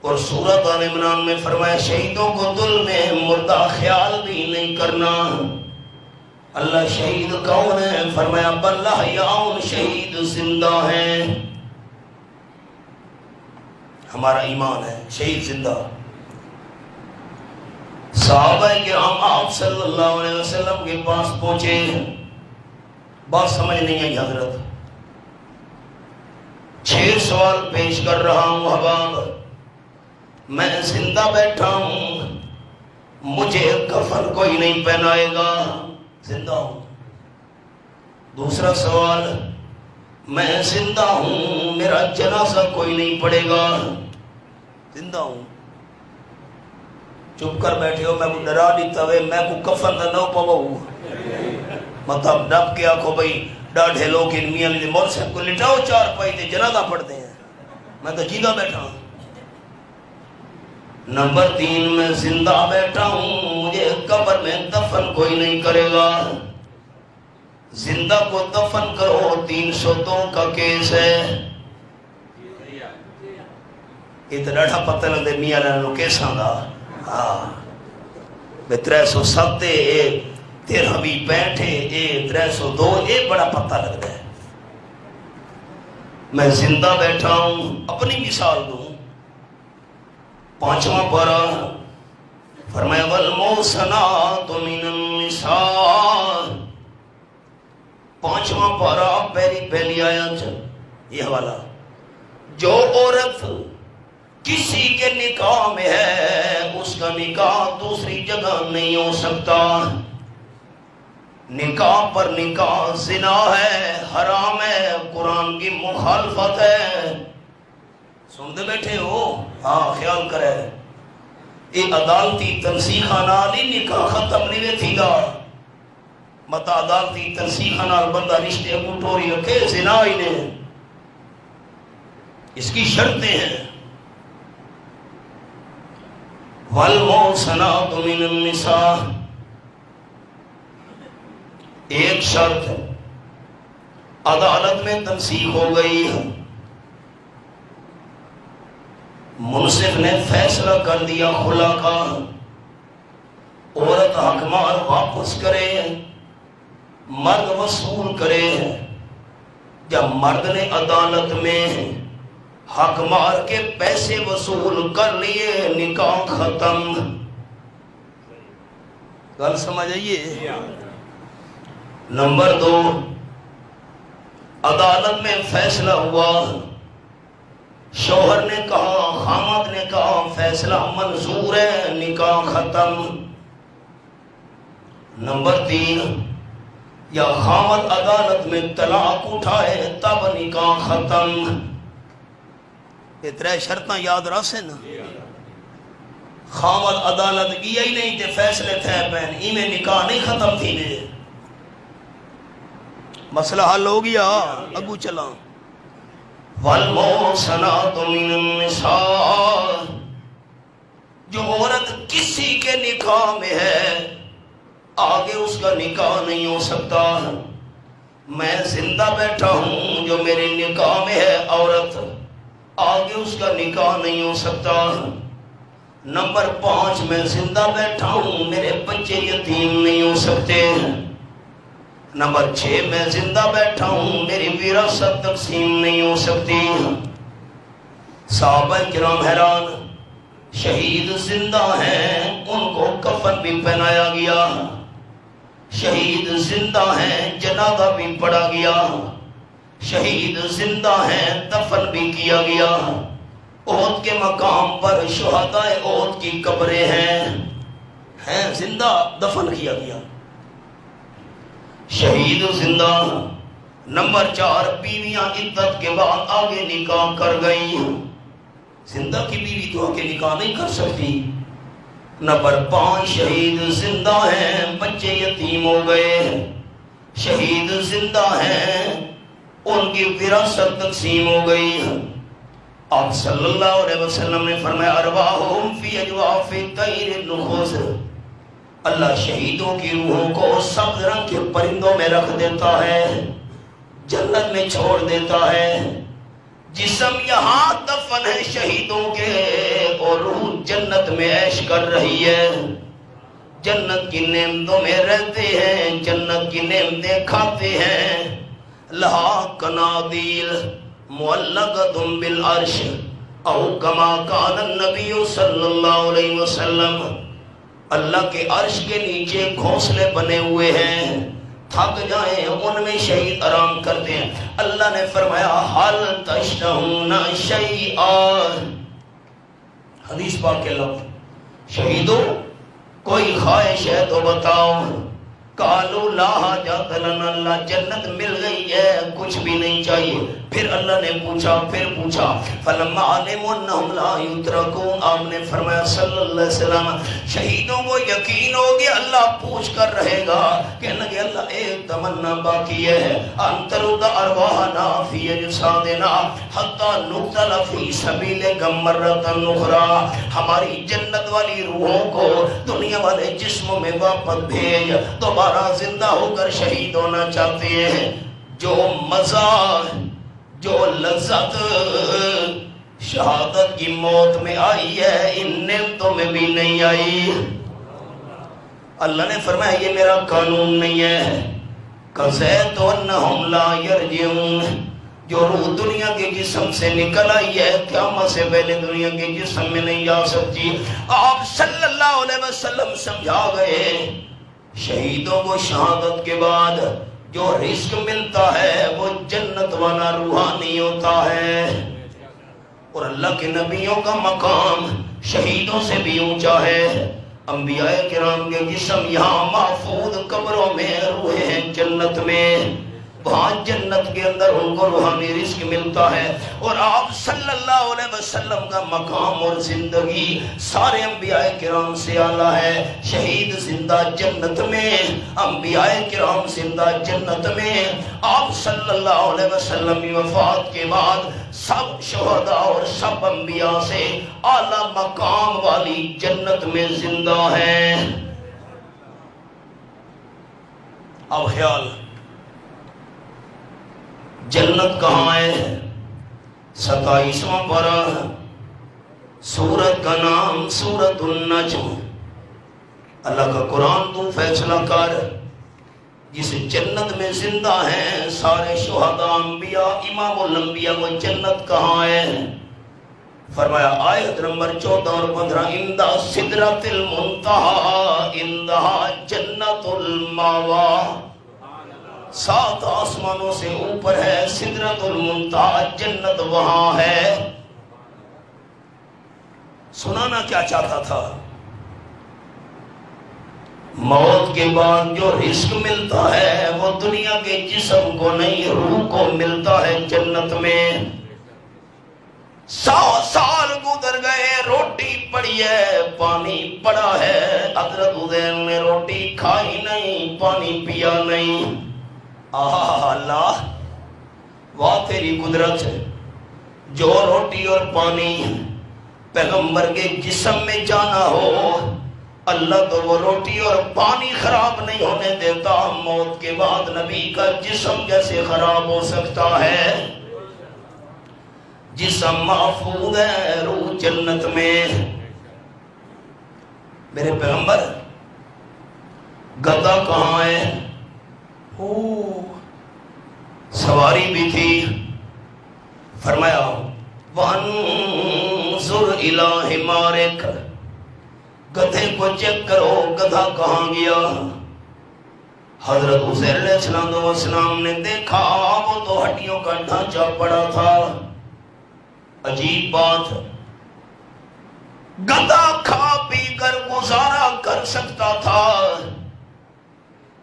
اور سورۃ آل عمران میں فرمایا شہیدوں کو دل میں مردہ خیال بھی نہیں کرنا۔ اللہ شہید کون ہے؟ فرمایا بل احیاء، شہید زندہ ہیں۔ ہمارا ایمان ہے شہید زندہ۔ صحابہ کرام آپ صلی اللہ علیہ وسلم کے پاس پہنچے، بات سمجھ نہیں آئی حضرت، 6 سوال پیش کر رہا ہوں حباب، میں زندہ بیٹھا ہوں، مجھے کفن کوئی نہیں پہنائے گا، زندہ ہوں۔ دوسرا سوال، میں زندہ ہوں، میرا جنازہ کوئی نہیں پڑے گا، زندہ ہوں۔ چپ کر بیٹھے ہو، میں کو ڈرا دیتا ہوئے میں کو کفن نہ پاؤں، مطلب ڈب کے آنکھو بھئی ڈاڑھے لوگ ان میاں لیے مول صاحب کو لٹاؤ چار پائی دے جنازہ پڑھتے ہیں، میں تو جیدہ بیٹھا ہوں۔ نمبر 3، میں زندہ بیٹھا ہوں، مجھے قبر میں دفن کوئی نہیں کرے گا، زندہ کو دفن کرو 302 کا کیس ہے۔ یہ تو ڈاڑھا پتہ لگ دے میاں لینو کیساں دا، ہاں 307 13 65 302 یہ بڑا پتہ لگتا ہے۔ میں زندہ بیٹھا ہوں، اپنی مثال دوں، 5واں پارہ فرمایا والمحصنات من النساء، 5واں پارہ پہلی آیت، یہ حوالہ، جو عورت کسی کے نکاح میں ہے اس کا نکاح دوسری جگہ نہیں ہو سکتا، نکاح پر نکاح زنا ہے، حرام ہے، قرآن کی مخالفت ہے۔ سنتے بیٹھے ہو؟ ہاں خیال کرے، یہ عدالتی تنسیخہ نال ہی نکاح ختم نہیں وے تھی گا، متا عدالتی تنسیخہ نال بندہ رشتے کو ٹوری رکھے زنا ہی نے، اس کی شرطیں ہیں۔ والمحصنات من النساء، ایک شرط عدالت میں تنسیخ ہو گئی، منصف نے فیصلہ کر دیا خلا کا، عورت حقمال واپس کرے، مرد وصول کرے۔ جب مرد نے عدالت میں حق مار کے پیسے وصول کر لیے، نکاح ختم۔ گل سمجھ آئیے؟ نمبر 2، عدالت میں فیصلہ ہوا، شوہر نے کہا، خامد نے کہا فیصلہ منظور ہے، نکاح ختم۔ نمبر 3، یا خامد عدالت میں طلاق اٹھائے تب نکاح ختم۔ یہ 3 شرطاں یاد رکھیں نا۔ خامد عدالت گیا ہی نہیں تے فیصلے تھے پہن، ہی میں نکاح نہیں ختم تھی نے، مسئلہ حل ہو گیا، اگو چلا۔ والمحصنات من النساء، جو عورت کسی کے نکاح میں ہے آگے اس کا نکاح نہیں ہو سکتا۔ میں زندہ بیٹھا ہوں، جو میرے نکاح میں ہے عورت آگے اس کا نکاح نہیں ہو سکتا۔ نمبر 5، میں زندہ بیٹھا ہوں، میرے بچے یتیم نہیں ہو سکتے۔ نمبر 6، میں زندہ بیٹھا ہوں، میری وراثت تقسیم نہیں ہو سکتی۔ صحابہ کرام حیران، شہید زندہ ہیں، ان کو کفن بھی پہنایا گیا، شہید زندہ ہیں، جنازہ بھی پڑھا گیا، شہید زندہ ہیں، دفن بھی کیا گیا۔ احد کے مقام پر شہداء احد کی قبریں ہیں زندہ، دفن کیا گیا، شہید زندہ۔ نمبر 4، بیویاں عدت کے بعد آگے نکاح کر گئی، زندہ کی بیوی تو آگے نکاح نہیں کر سکتی۔ نمبر 5، شہید زندہ ہیں، بچے یتیم ہو گئے، شہید زندہ ہیں، ان کی وراثت تقسیم ہو گئی۔ آپ صلی اللہ علیہ وسلم نے فرمایا ارواحہم فی اجواف طیر النخوس، اللہ شہیدوں کی روحوں کو سبز رنگ کے پرندوں میں رکھ دیتا ہے، جنت میں چھوڑ دیتا ہے۔ جسم یہاں دفن ہے شہیدوں کے، اور روح جنت میں عیش کر رہی ہے، جنت کی نعمتوں میں رہتے ہیں، جنت کی نعمتیں کھاتے ہیں۔ لہا قنادیل معلقۃ بالعرش او کما قال النبی صلی اللہ علیہ وسلم، اللہ کے عرش کے نیچے گھونسلے بنے ہوئے ہیں، تھک جائیں ان میں شہید آرام کرتے ہیں۔ اللہ نے فرمایا حل تشتہون شیئا، حدیث پاک کے لفظ، شہیدوں کوئی خواہش ہے تو بتاؤ۔ قالوا لا حاجۃ لنا، اللہ جنت مل گئی ہے، کچھ بھی نہیں چاہیے۔ پھر اللہ نے پوچھا فلما علموا انہم لا یترکون، آپ نے فرمایا صلی اللہ علیہ وسلم شہیدوں کو یقین ہو گیا اللہ پوچھ کر رہے گا، کہنے لگے اللہ ایک تمنا باقی ہے، ان ترد ارواحنا فی اجسادنا حتی نقتل فی سبیلک مرۃ اخری، ہماری جنت والی روحوں کو دنیا والے جسموں میں واپس بھیج، دوبارہ زندہ ہو کر شہید ہونا چاہتے ہیں۔ جو مزہ، جو لذت شہادت کی موت میں آئی ہے، ان نعمتوں میں بھی نہیں آئی۔ اللہ نے فرمایا یہ میرا قانون نہیں ہے، قضیت انہم لا یرجعون، جو روح دنیا کے جسم سے نکل آئی ہے قیامت سے پہلے دنیا کے جسم میں نہیں جا سکتی۔ آپ صلی اللہ علیہ وسلم سمجھا گئے شہیدوں کو شہادت کے بعد جو رزق ملتا ہے وہ جنت والا روحانی ہوتا ہے، اور اللہ کے نبیوں کا مقام شہیدوں سے بھی اونچا ہے۔ انبیاء کرام کے جسم یہاں محفوظ قبروں میں، روحیں ہیں جنت میں، وہاں جنت کے اندر ان کو روحانی رزق ملتا ہے۔ اور آپ صلی اللہ علیہ وسلم کا مقام اور زندگی سارے انبیاء کرام سے اعلیٰ ہے۔ شہید زندہ جنت میں، انبیاء کرام زندہ جنت میں، آپ صلی اللہ علیہ وسلم کی وفات کے بعد سب شہداء اور سب انبیاء سے اعلیٰ مقام والی جنت میں زندہ ہیں۔ اب خیال، جنت کہاں ہے؟ 27واں پارہ سورت کا نام سورت النجم. اللہ کا قرآن تو فیصلہ کر. جس جنت میں زندہ ہیں سارے شہداء انبیاء امام الانبیاء، وہ جنت کہاں ہے؟ فرمایا آیت نمبر 14 اور 15 اندہ سدرۃ المنتہی اندہا جنت الماوا. 7 آسمانوں سے اوپر ہے سدرۃ المنتہی، جنت وہاں ہے. سنانا کیا چاہتا تھا؟ موت کے بعد جو رزق ملتا ہے وہ دنیا کے جسم کو نہیں، روح کو ملتا ہے جنت میں. 100 سال گزر گئے، روٹی پڑی ہے، پانی پڑا ہے. حضرت حسین نے روٹی کھائی نہیں، پانی پیا نہیں. اللہ واہ تیری قدرت ہے. جو روٹی اور پانی پیغمبر کے جسم میں جانا ہو، اللہ تو وہ روٹی اور پانی خراب نہیں ہونے دیتا. موت کے بعد نبی کا جسم کیسے خراب ہو سکتا ہے؟ جسم محفوظ ہے، روح جنت میں. میرے پیغمبر گدھا کہاں ہے؟ سواری بھی تھی. فرمایا وَانظُرْ إِلَىٰ حِمَارِكَ، گدھے کو چیک کرو گدھا کہاں گیا. حضرت حسین علیہ السلام نے دیکھا وہ تو ہڈیوں کا ڈھانچہ پڑا تھا. عجیب بات، گدھا کھا پی کر گزارا کر سکتا تھا،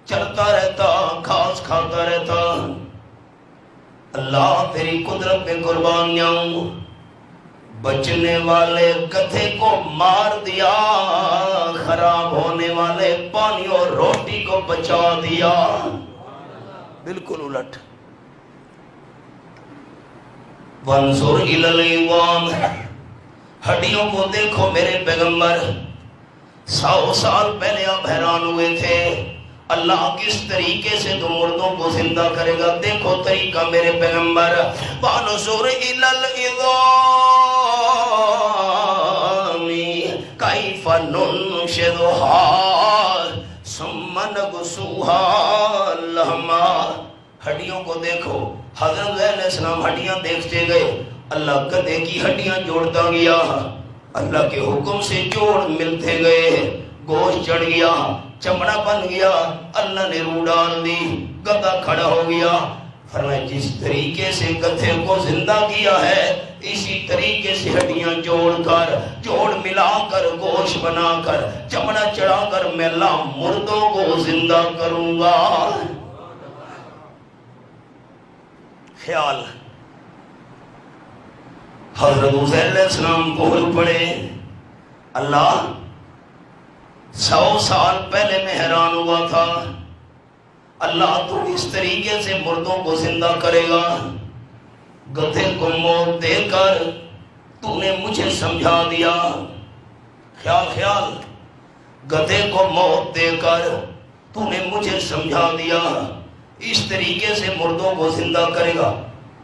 چلتا رہتا، گھاس کھاتا رہتا. اللہ تیری قدرت پہ قربان جاؤں، بچنے والے گدھے کو مار دیا، خراب ہونے والے پانی اور روٹی کو بچا دیا. بالکل الٹ. وانظر الی العظام، ہڈیوں کو دیکھو میرے پیغمبر. 100 سال پہلے آپ حیران ہوئے تھے اللہ کس طریقے سے تو مردوں کو زندہ کرے گا. دیکھو طریقہ میرے پیغمبر. وانظر الی العظام کیف ننشزها ثم نکسوها لحما. ہڈیوں کو دیکھو. حضرت علیہ السلام ہڈیاں دیکھتے گئے. اللہ گدھے کی ہڈیاں جوڑتا گیا، اللہ کے حکم سے جوڑ ملتے گئے. گوشت چڑھ گیا، چمڑا بن گیا، اللہ نے روح ڈال دی، گدھا کھڑا ہو گیا. فرمایا جس طریقے سے گدھے کو زندہ کیا ہے اسی طریقے سے ہڈیاں جوڑ کر، جوڑ ملا کر، گوشت بنا کر، چمڑا چڑھا کر میں اللہ مردوں کو زندہ کروں گا. خیال. حضرت حسین علیہ السلام بول پڑے اللہ 100 سال پہلے میں حیران ہوا تھا، اللہ تو اس طریقے سے مردوں کو زندہ کرے گا. گدھے کو موت دے کر تو نے مجھے سمجھا دیا. خیال خیال. گدھے کو موت دے کر تو نے مجھے سمجھا دیا اس طریقے سے مردوں کو زندہ کرے گا.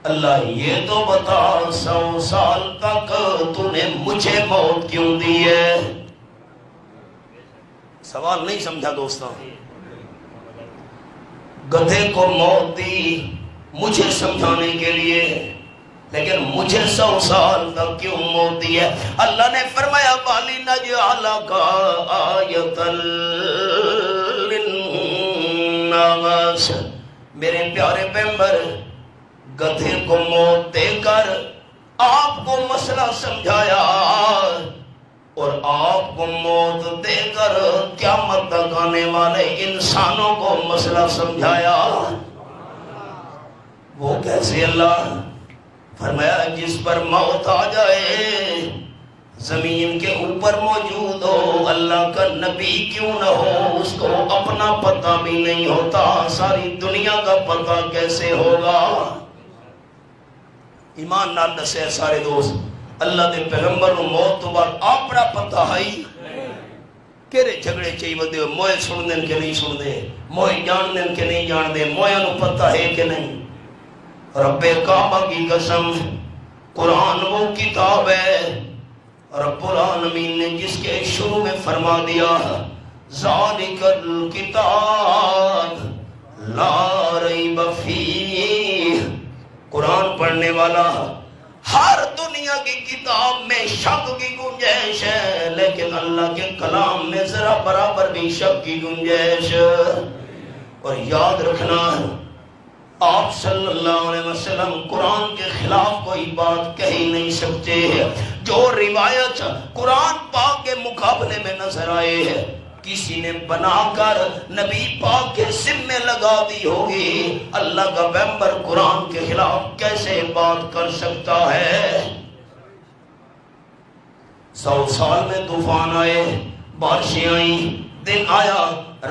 اللہ یہ تو بتا 100 سال تک تو نے مجھے موت کیوں دی ہے؟ سوال نہیں سمجھا دوستوں. گدھے کو موت دی مجھے سمجھانے کے لیے، لیکن مجھے 100 سال تک کیوں موت دی ہے؟ اللہ نے فرمایا وَلِنَجْعَلَكَ آیَةً لِلنَّاسِ. میرے پیارے پیغمبر گدھے کو موت دے کر آپ کو مسئلہ سمجھایا اور آپ کو موت دے کر قیامت تک آنے والے انسانوں کو مسئلہ سمجھایا. وہ کیسے اللہ؟ فرمایا جس پر موت آ جائے زمین کے اوپر موجود ہو، اللہ کا نبی کیوں نہ ہو، اس کو اپنا پتہ بھی نہیں ہوتا، ساری دنیا کا پتہ کیسے ہوگا؟ ایمان نال دسے سارے دوست، اللہ دے پیغمبر نو موت تو بعد اپنا پتہ ہے کیرے جھگڑے چاہیے ودے موئے سن دیں کہ نہیں سن دے، موئے جان دیں کہ نہیں جان دے، موئے نو پتہ ہے کہ نہیں. رب کعبہ کی قسم، قرآن وہ کتاب ہے رب العالمین نے جس کے شروع میں فرما دیا ذالک الکتاب لا ریب فیہ، قرآن پڑھنے والا ہر دنیا کی کتاب میں شک کی گنجائش ہے، لیکن اللہ کے کلام میں ذرا برابر بھی شک کی گنجائش۔ اور یاد رکھنا آپ صلی اللہ علیہ وسلم قرآن کے خلاف کوئی بات کہہ ہی نہیں سکتے ہیں۔ جو روایت قرآن پاک کے مقابلے میں نظر آئے ہیں کسی نے بنا کر نبی پاک کے ذمے لگا دی ہوگی، اللہ کا پیغمبر قرآن کے خلاف کیسے بات کر سکتا ہے؟ 100 سال میں طوفان آئے، بارشیں آئیں، دن آیا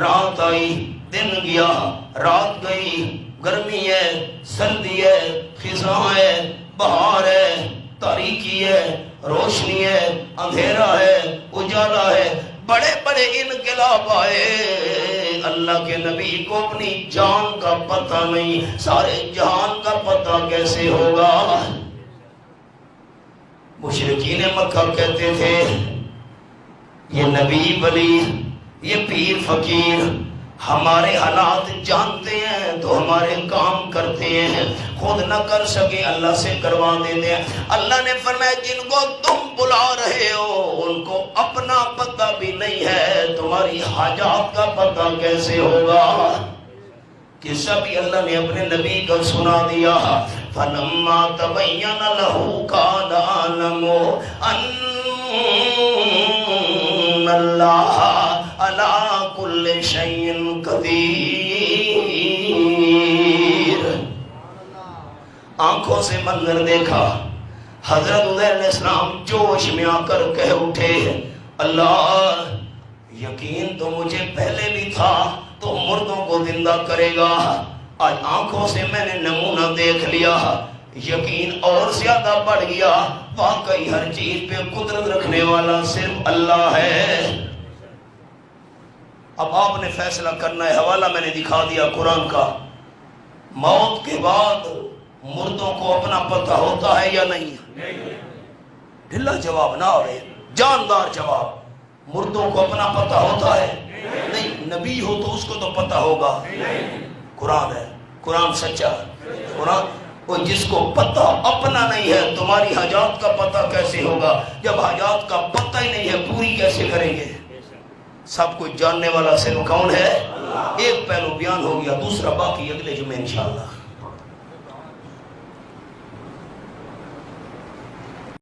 رات آئی، دن گیا رات گئی، گرمی ہے سردی ہے خزاں ہے بہار ہے تاریکی ہے روشنی ہے اندھیرا ہے اجالا ہے، بڑے بڑے انقلاب آئے، اللہ کے نبی کو اپنی جان کا پتہ نہیں، سارے جہان کا پتہ کیسے ہوگا؟ مشرکین مکہ کہتے تھے یہ نبی ولی یہ پیر فقیر ہمارے حالات جانتے ہیں تو ہمارے کام کرتے ہیں، خود نہ کر سکے اللہ سے کروا دیتے ہیں۔ اللہ نے فرمایا جن کو تم بلا رہے ہو ان کو اپنا پتہ بھی نہیں ہے، تمہاری حاجات کا پتہ کیسے ہوگا؟ قصہ بھی اللہ نے اپنے نبی کو سنا دیا، فَلَمَّا تَبَيَّنَ لَهُ قَالَ أَعْلَمُ أَنَّ اللَّهَ عَلَىٰ كُلِّ شَيْءٍ قَدِيرٌ۔ آنکھوں سے منظر دیکھا، حضرت عزیر علیہ السلام جوش میں آ کر کہہ اٹھے اللہ یقین تو مجھے پہلے بھی تھا تو مردوں کو زندہ کرے گا، آج آنکھوں سے میں نے نمونہ دیکھ لیا، یقین اور زیادہ بڑھ گیا، واقعی ہر چیز پہ قدرت رکھنے والا صرف اللہ ہے۔ اب آپ نے فیصلہ کرنا ہے، حوالہ میں نے دکھا دیا قرآن کا، موت کے بعد مردوں کو اپنا پتہ ہوتا ہے یا نہیں؟ ڈھلا جواب نہ آئے، جاندار جواب، مردوں کو اپنا پتہ ہوتا ہے نہیں، نبی ہو تو اس کو تو پتہ ہوگا، قرآن ہے، قرآن سچا ہے، قرآن وہ جس کو پتہ اپنا نہیں ہے تمہاری حاجات کا پتہ کیسے ہوگا؟ جب حاجات کا پتہ ہی نہیں ہے پوری کیسے کریں گے؟ سب کچھ جاننے والا صرف کون ہے؟ ایک پہلو بیان ہو گیا، دوسرا باقی اگلے جمعے انشاءاللہ۔